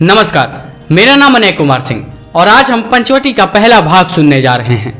नमस्कार, मेरा नाम अनय कुमार सिंह और आज हम पंचवटी का पहला भाग सुनने जा रहे हैं।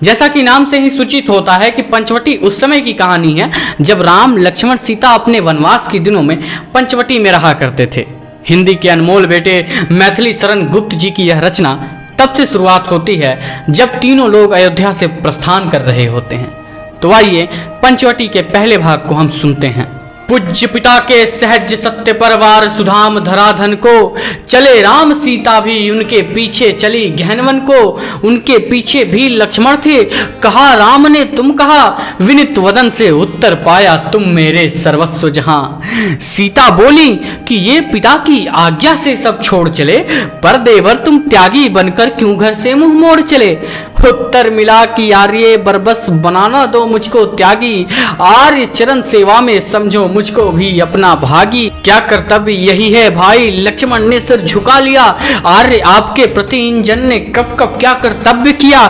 जैसा कि नाम से ही सूचित होता है कि पंचवटी उस समय की कहानी है जब राम, लक्ष्मण, सीता अपने वनवास के दिनों में पंचवटी में रहा करते थे। हिंदी के अनमोल बेटे मैथिली शरण गुप्त जी की यह रचना तब से शुरुआत होती है जब तीनों लोग अयोध्या से प्रस्थान कर रहे होते हैं। तो आइए पंचवटी के पहले भाग को हम सुनते हैं। पूज्य पिता के सहज सत्य परवार सुधाम धराधन को, चले राम सीता भी उनके पीछे चली गहनवन को। उनके पीछे भी लक्ष्मण थे, कहा राम ने तुम कहा, विनित वदन से उत्तर पाया तुम मेरे सर्वस्व जहां। सीता बोली कि ये पिता की आज्ञा से सब छोड़ चले, पर देवर तुम त्यागी बनकर क्यों घर से मुंह मोड़ चले। उत्तर मिला कि आर्य बरबस बनाना दो मुझको त्यागी, आर्य चरण सेवा में समझो मुझको भी अपना भागी। क्या कर्तव्य यही है भाई, लक्ष्मण ने सिर झुका लिया, आर्य आपके प्रति इन जन ने कब कब क्या कर्तव्य किया।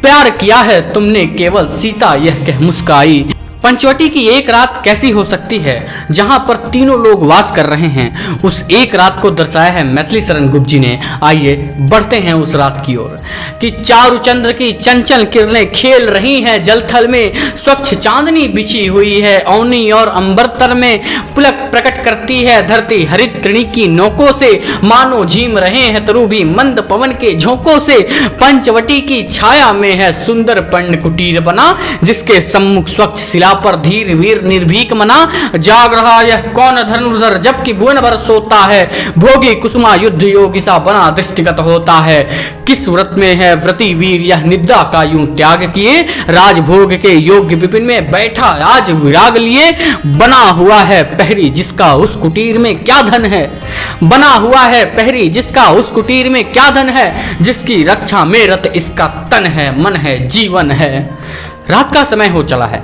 प्यार किया है तुमने केवल, सीता यह कह मुस्काई। पंचवटी की एक रात कैसी हो सकती है जहां पर तीनों लोग वास कर रहे हैं, उस एक रात को दर्शाया है मैथिली शरण गुप्त जी ने। आइए बढ़ते हैं उस रात की ओर कि चारु चंद्र की चंचल किरणें खेल रही हैं जलथल में, स्वच्छ चांदनी बिछी हुई है औनी और अंबरतर में, पुलक प्रकट करती है धरती हरित तृणी की नोकों से, मानो झीम रहे हैं तरु भी मंद पवन के झोंकों से। पंचवटी की छाया में है सुंदर पर्ण कुटीर बना, जिसके सम्मुख स्वच्छ शिला पर धीर वीर निर्भीक मना। जाग रहा यह कौन धनुर्धर, जबकि भुवन भर सोता है, भोगी कुसुमा युद्ध योगी सा बना दृष्टिगत होता है। किस व्रत में है व्रती वीर यह निद्रा का यूं त्याग किए, राजभोग के योग्य विपिन में बैठा आज विराग लिए। बना हुआ है पहरी जिसका उस कुटीर में क्या धन है, बना हुआ है पहरी जिसका उस कुटीर में क्या धन है, जिसकी रक्षा में रत इसका तन है, मन है, जीवन है। रात का समय हो चला है,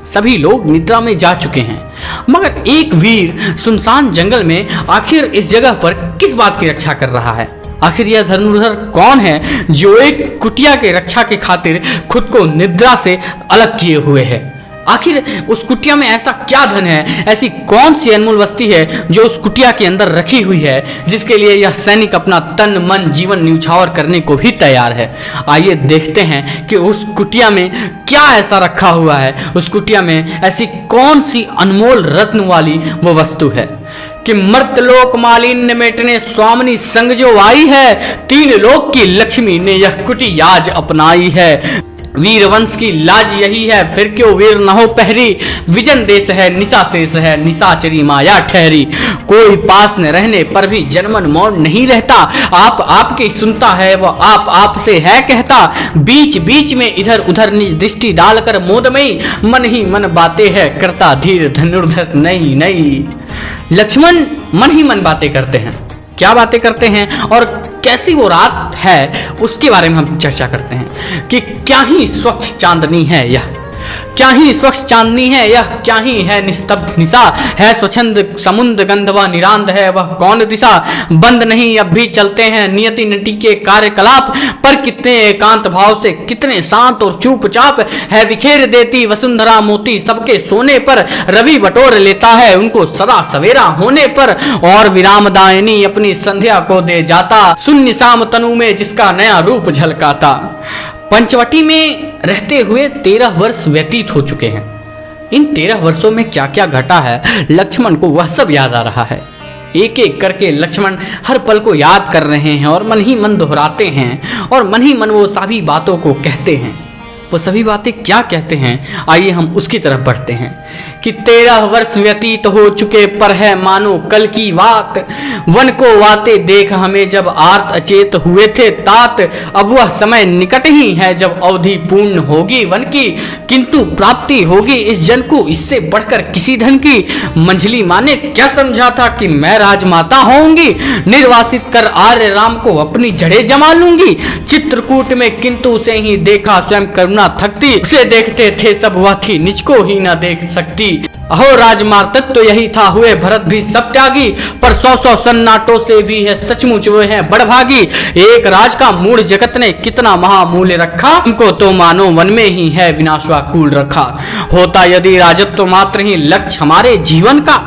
सभी लोग निद्रा में जा चुके हैं, मगर एक वीर सुनसान जंगल में आखिर इस जगह पर किस बात की रक्षा कर रहा है। आखिर यह धनुर्धर कौन है जो एक कुटिया के रक्षा के खातिर खुद को निद्रा से अलग किए हुए है। आखिर उस कुटिया में ऐसा क्या धन है, ऐसी कौन सी अनमोल वस्तु है जो उस कुटिया के अंदर रखी हुई है, जिसके लिए यह सैनिक अपना तन मन जीवन न्यौछावर करने को भी तैयार है। आइए देखते हैं कि उस कुटिया में क्या ऐसा रखा हुआ है, उस कुटिया में ऐसी कौन सी अनमोल रत्न वाली वो वस्तु है कि मर्तलोक मालिन्य मेटने स्वामिनी संग जो आई है, तीन लोक की लक्ष्मी ने यह कुटी आज अपनाई है। वीर वंश की लाज यही है, फिर क्यों वीर न हो पहरी, विजन देश है निशा शेष है, निशाचरी माया ठहरी। कोई पास न रहने पर भी जनमन मौन नहीं रहता, आप आपकी सुनता है वह आप से है कहता। बीच बीच में इधर उधर निज दृष्टि डालकर मोदमयी, मन ही मन बातें है करता धीर धनुर्धर नई नई। लक्ष्मण मन ही मन बातें करते हैं, क्या बातें करते हैं और कैसी वो रात है उसके बारे में हम चर्चा करते हैं कि क्या ही स्वच्छ चांदनी है यह, क्या ही स्वच्छ चांदनी है यह, क्या ही है निस्तब्ध निशा, है स्वच्छंद समुद्र गंधवा निरांत है वह कौन दिशा। बंद नहीं अब भी चलते हैं नियति नटी के कार्यकलाप, पर कितने एकांत भाव से, कितने शांत और चुपचाप है, बिखेर देती वसुंधरा मोती सबके सोने पर, रवि बटोर लेता है उनको सदा सवेरा होने पर, और विराम दायनी अपनी संध्या को दे जाता, शून्य शाम तनु में जिसका नया रूप झलकाता। पंचवटी में रहते हुए 13 वर्ष व्यतीत हो चुके हैं। इन 13 वर्षों में क्या क्या घटा है लक्ष्मण को वह सब याद आ रहा है। एक एक करके लक्ष्मण हर पल को याद कर रहे हैं और मन ही मन दोहराते हैं और मन ही मन वो सभी बातों को कहते हैं। वो सभी बातें क्या कहते हैं, आइए हम उसकी तरफ बढ़ते हैं कि 13 वर्ष व्यतीत हो चुके पर है मानो कल की बात, वन को वाते देख हमें जब आर्त अचेत हुए थे तात। अब वह समय निकट ही है जब अवधि पूर्ण होगी वन की, किंतु प्राप्ति होगी इस जन को इससे बढ़कर किसी धन की। मंझली माँ ने क्या समझा था कि मैं राजमाता होंगी, निर्वासित कर आर्य राम को अपनी जड़े जमा लूंगी। चित्रकूट में किंतु उसे ही देखा स्वयं करुणा थकती, उसे देखते थे सब वह थी निज को ही न देख सकती। अहो राजमार तत्व यही था हुए भरत भी सब त्यागी, पर 100 सन्नाटों से भी है सचमुच वे हैं बड़भागी। एक राज का मूड जगत ने कितना महामूल्य रखा, हमको तो मानो वन में ही है विनाशवाकूल रखा। होता यदि राजत्व मात्र ही लक्ष्य हमारे जीवन का,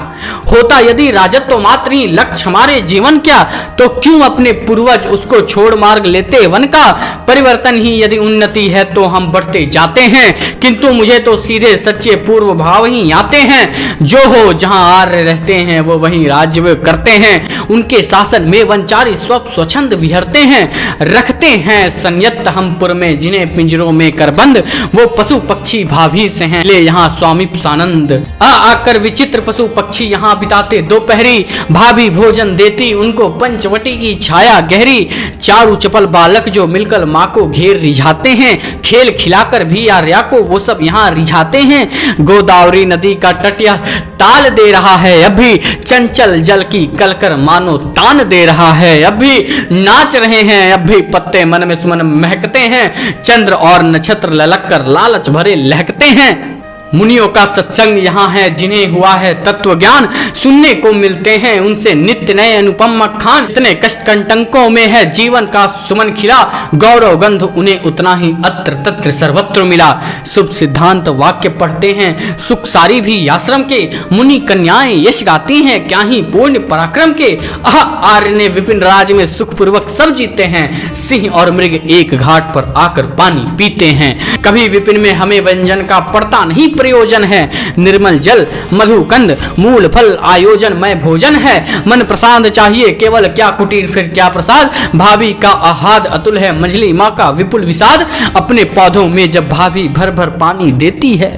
होता यदि राजत्व मात्र ही लक्ष्य हमारे जीवन क्या, तो क्यों अपने पूर्वज उसको छोड़ मार्ग लेते वन का। परिवर्तन ही यदि उन्नति है तो हम बढ़ते जाते हैं, किंतु मुझे तो सीधे सच्चे पूर्व भाव ही आते हैं। जो हो जहां आर्य रहते हैं वो वहीं राज्य करते हैं, उनके शासन में वनचारी स्वच्छंद विहरते हैं। रखते हैं संयत हम पुर में जिन्हें पिंजरों में कर बंद, वो पशु पक्षी भाभी से हैं ले यहाँ स्वामी सानंद। आकर विचित्र पशु पक्षी यहाँ बिताते दोपहरी, भाभी भोजन देती उनको पंचवटी की छाया गहरी। चारू चपल बालक जो मिलकर माँ को घेर रिझाते हैं, खेल खिलाकर भी आर्या को वो सब यहाँ रिझाते हैं। गोदावरी नदी का तट यह ताल दे रहा है अभी, चंचल जल की कलकर मानो तान दे रहा है अभी। नाच रहे हैं अभी पत्ते मन में सुमन महकते हैं, चंद्र और नक्षत्र ललक कर लालच भरे लहकते हैं। मुनियों का सत्संग यहाँ है जिन्हें हुआ है तत्व ज्ञान, सुनने को मिलते हैं उनसे नित्य नए अनुपम मखान। इतने कष्ट कंटकों में है जीवन का सुमन खिला, गौरव गंध उन्हें उतना ही अत्र तत्र सर्वत्र मिला। शुभ सिद्धांत वाक्य पढ़ते हैं सुख सारी भी आश्रम के, मुनि कन्याएं यश गाती हैं क्या ही पूर्ण पराक्रम के। आर्य ने विपिन राज में सुखपूर्वक सब जीते हैं, सिंह और मृग एक घाट पर आकर पानी पीते हैं। कभी विपिन में हमें व्यंजन का पड़ता नहीं प्रयोजन है, निर्मल जल मधुकंद मूल फल आयोजन में भोजन है। मन प्रसाद चाहिए केवल क्या कुटीर फिर क्या प्रसाद, भाभी का आहाद अतुल है मंझली माँ का विपुल विषाद। अपने पौधों में जब भाभी भर भर पानी देती है,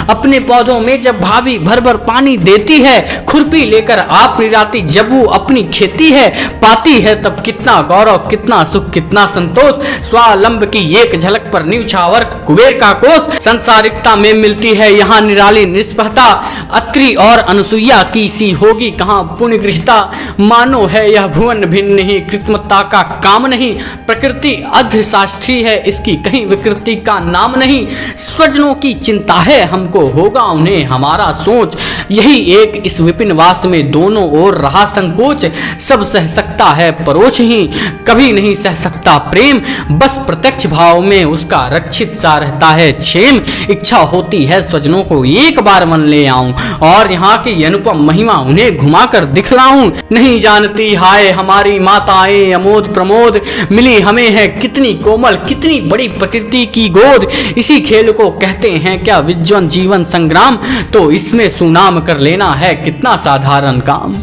अपने पौधों में जब भाभी भर भर पानी देती है, खुरपी लेकर आप निराती जब वो अपनी खेती है, पाती है तब कितना गौरव कितना सुख कितना संतोष। स्वावलंब की एक झलक पर न्यूछावर कुबेर का कोष, संसारिकता में मिलती है यहाँ निराली निष्पहता। अत्रि और अनुसुईया की सी होगी कहाँ पुण्य गृहता, मानो है यह भुवन भिन्न नहीं कृत्रिमता का काम नहीं। प्रकृति अध्यशास्त्री है इसकी कहीं विकृति का नाम नहीं, स्वजनों की चिंता है हमको होगा उन्हें हमारा सोच। यही एक इस विपिन वास में दोनों ओर रहा संकोच, सब सह सकता है परोक्ष ही कभी नहीं सह सकता प्रेम। बस प्रत्यक्ष भाव में उसका रक्षित सा रहता है क्षेम। इच्छा होती है स्वजनों को एक बार मन ले आऊं, और यहाँ की अनुपम महिमा उन्हें घुमाकर दिखलाऊं। नहीं जानती हाय हमारी माताएं अमोद प्रमोद, मिली हमें है कितनी कोमल कितनी बड़ी प्रकृति की गोद। इसी खेल को कहते हैं क्या विज्ञान जीवन संग्राम, तो इसमें सुनाम कर लेना है कितना साधारण काम।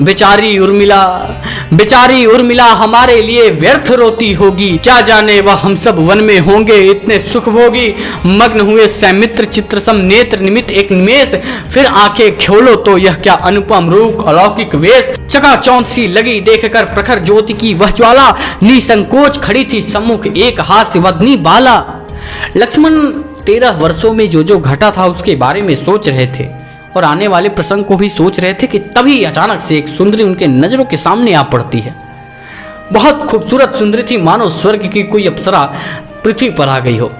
बेचारी उर्मिला हमारे लिए व्यर्थ रोती होगी, क्या जाने वह हम सब वन में होंगे इतने सुख भोगी। मग्न हुए सैमित्र चित्र सम नेत्र निमित्त एक निमेष, फिर आंखें खोलो तो यह क्या अनुपम रूप अलौकिक वेश। चकाचौंध सी लगी देखकर प्रखर ज्योति की वह ज्वाला, निसंकोच खड़ी थी सम्मुख एक हास्यवदनी बाला। लक्ष्मण 13 वर्षों में जो जो घटा था उसके बारे में सोच रहे थे और आने वाले प्रसंग को भी सोच रहे थे कि तभी अचानक से एक सुंदरी उनके नजरों के सामने आ पड़ती है। बहुत खूबसूरत सुंदरी थी, मानो स्वर्ग की कोई अप्सरा पृथ्वी पर आ गई हो।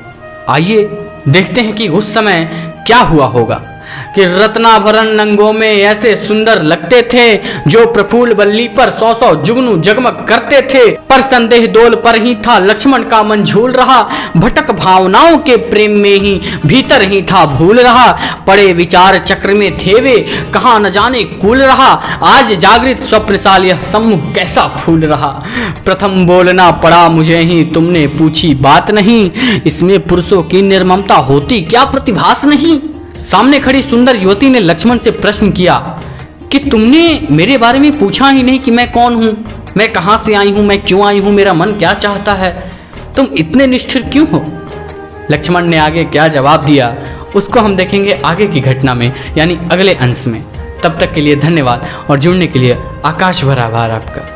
आइए देखते हैं कि उस समय क्या हुआ होगा कि रत्नाभरण नंगों में ऐसे सुंदर लगते थे जो प्रफुल्ल बल्ली पर 100 जुगनू जगमग करते थे। पर संदेह दोल पर ही था लक्ष्मण का मन झूल रहा, भटक भावनाओं के प्रेम में ही भीतर ही था भूल रहा। पड़े विचार चक्र में थे वे कहाँ न जाने कूल रहा, आज जागृत स्वप्नशाल यह सम्मुख कैसा फूल रहा। प्रथम बोलना पड़ा मुझे ही तुमने पूछी बात नहीं, इसमें पुरुषों की निर्ममता होती क्या प्रतिभास नहीं। सामने खड़ी सुंदर युवती ने लक्ष्मण से प्रश्न किया कि तुमने मेरे बारे में पूछा ही नहीं कि मैं कौन हूँ, मैं कहाँ से आई हूँ, मैं क्यों आई हूँ, मेरा मन क्या चाहता है, तुम इतने निष्ठुर क्यों हो। लक्ष्मण ने आगे क्या जवाब दिया उसको हम देखेंगे आगे की घटना में, यानी अगले अंश में। तब तक के लिए धन्यवाद और जुड़ने के लिए आकाश भरा आभार आपका।